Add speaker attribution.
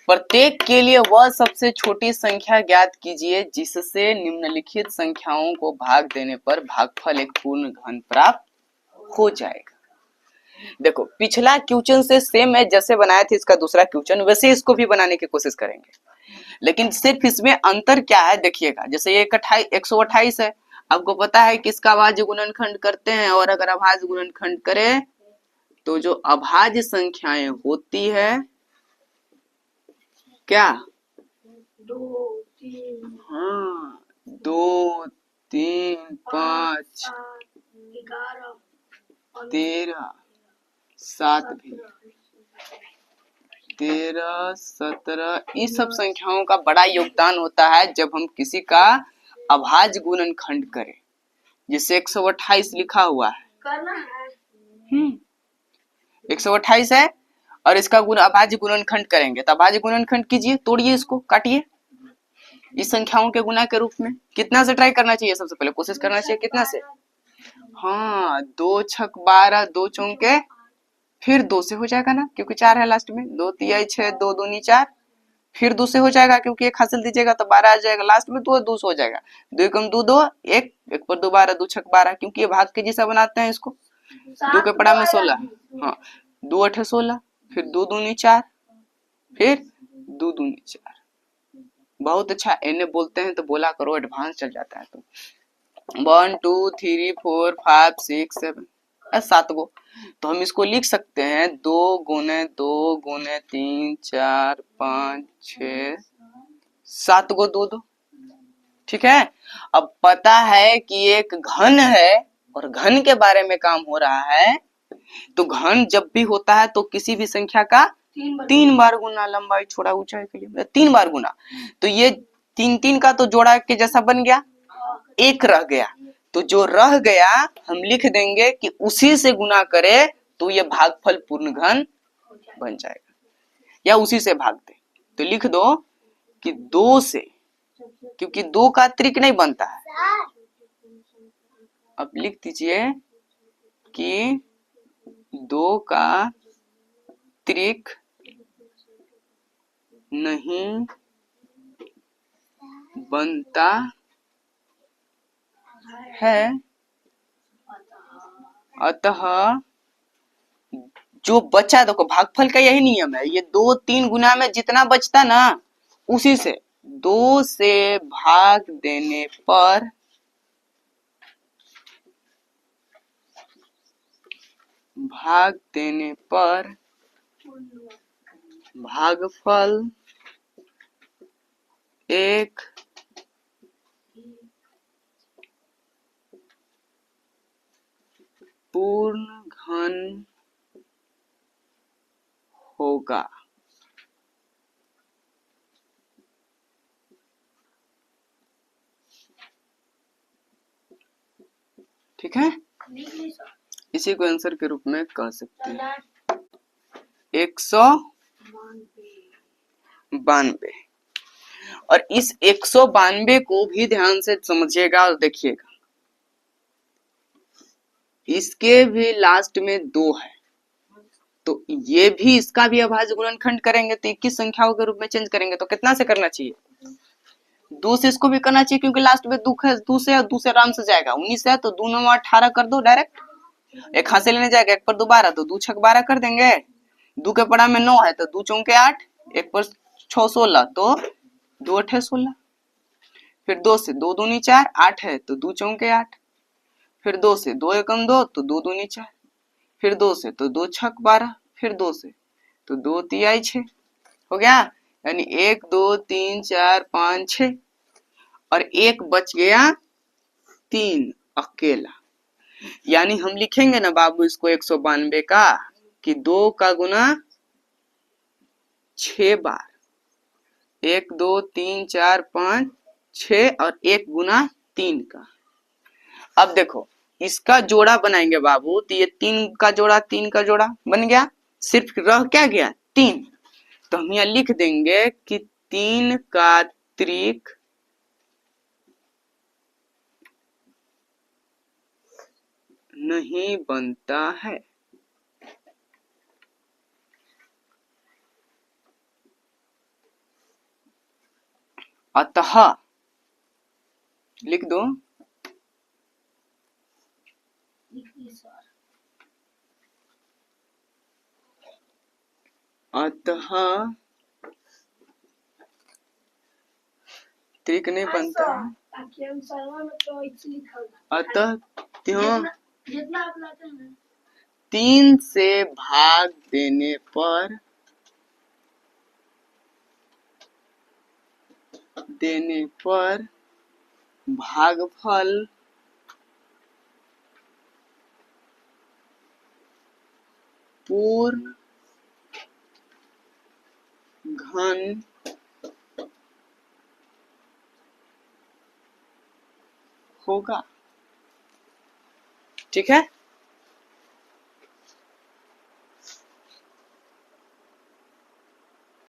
Speaker 1: प्रत्येक के लिए वह सबसे छोटी संख्या ज्ञात कीजिए जिससे निम्नलिखित संख्याओं को भाग देने पर भागफल एक पूर्ण घन प्राप्त हो जाएगा। देखो पिछला क्वेश्चन से सेम है, जैसे बनाया था इसका दूसरा क्वेश्चन वैसे इसको भी बनाने की कोशिश करेंगे, लेकिन सिर्फ इसमें अंतर क्या है देखिएगा। जैसे ये 128 है, आपको पता है कि इसका अभाज्य गुणनखंड करते हैं, और अगर अभाज्य गुणनखंड करें तो जो अभाज्य संख्याएं होती है क्या, 2, 3, 5, 13, 7 भी 13, 17, इस सब संख्याओं का बड़ा योगदान होता है जब हम किसी का अभाज्य गुणनखंड करें। जैसे 128 लिखा हुआ है, 128 है और इसका अभाज्य गुणनखंड करेंगे, तो अभाज्य गुणनखंड कीजिए, तोड़िए इसको, काटिए इस संख्याओं के गुना के रूप में। कितना से ट्राई करना चाहिए, सबसे पहले कोशिश करना चाहिए कितना से, हाँ 2 छक 12, 2 चौके फिर 2 से हो जाएगा ना, क्योंकि 4 है लास्ट में, 2 तिहाई 6, 2 दूनी 4, फिर 2 से हो जाएगा क्योंकि एक हासिल दीजिएगा तो 12 आ जाएगा, लास्ट में 2 से हो जाएगा, 2 कम 2 2 1, 1 पर 2 12, 2 छक 12, क्योंकि ये भाग के जैसा बनाते हैं इसको। 2 के पड़ा में 16, हाँ 2 8 16, फिर 2 दूनी 4, फिर 2 दूनी 4। बहुत अच्छा, इन्हें बोलते हैं तो बोला करो, एडवांस चल जाता है। तो 1 2 3 4 5 6 7 7 गो, तो हम इसको लिख सकते हैं 2 गुने 2 गुने 3 4 5 6 7 गो 2 2, ठीक है। अब पता है कि एक घन है और घन के बारे में काम हो रहा है, तो घन जब भी होता है तो किसी भी संख्या का 3 बार गुना, लंबाई छोड़ा ऊंचाई के लिए 3 बार गुना, तो ये 3 3 का तो जोड़ा के जैसा बन गया, एक रह गया, तो जो रह गया हम लिख देंगे कि उसी से गुना करे तो ये भागफल पूर्ण घन बन जाएगा, या उसी से भाग दे तो लिख दो कि 2 से, क्योंकि 2 का अतिरिक्त नहीं बनता है। अब लिख दीजिए कि 2 का अतिरिक्त नहीं बनता है, अतः जो बचा, देखो भागफल का यही नियम है, ये 2 3 गुना में जितना बचता ना उसी से 2 से भाग देने पर भागफल एक पूर्ण घन होगा। ठीक है, इसी को आंसर के रूप में कह सकते हैं 192। और इस 192 को भी ध्यान से समझिएगा और देखिएगा, इसके भी लास्ट में 2 है, तो ये भी, इसका भी अभाज्य गुणनखंड करेंगे तो 21 संख्याओं के रूप में चेंज करेंगे, तो कितना से करना चाहिए, 2 से इसको भी करना चाहिए, क्योंकि लास्ट में 2 है, 2 से और 2 से आराम से जाएगा, 19 है तो 2 9 18 कर दो डायरेक्ट, एक हाथ से लेने जाएगा, 1 पर 2 12, तो 2 छक 12 कर देंगे, 2 के पड़ा में 9 है तो 2 चौके 8, 1 पर 6 16, तो 2 8 16, फिर 2 से 2 दूनी 4, 8 है तो 2 चौके 8, फिर 2 से 2 एकम 2 तो 2 दूनी 4, फिर 2 से तो 2 छक 12, फिर 2 से तो 2 तिहाई 6 हो गया, यानी 1 2 3 4 5 6, और एक बच गया 3 अकेला, यानी हम लिखेंगे ना बाबू इसको 192 का कि 2 का गुना 6 बार, 1 2 3 4 5 6 और 1 गुना 3 का। अब देखो इसका जोड़ा बनाएंगे बाबू, तो ये 3 का जोड़ा 3 का जोड़ा बन गया, सिर्फ रह क्या गया 3, तो हम यहाँ लिख देंगे कि 3 का अतिरिक्त नहीं बनता है। अतः लिख दो, अतः त्रिक नहीं बनता है, अतः त्यों 3 से भाग देने पर भागफल पूर्ण घन होगा। ठीक है।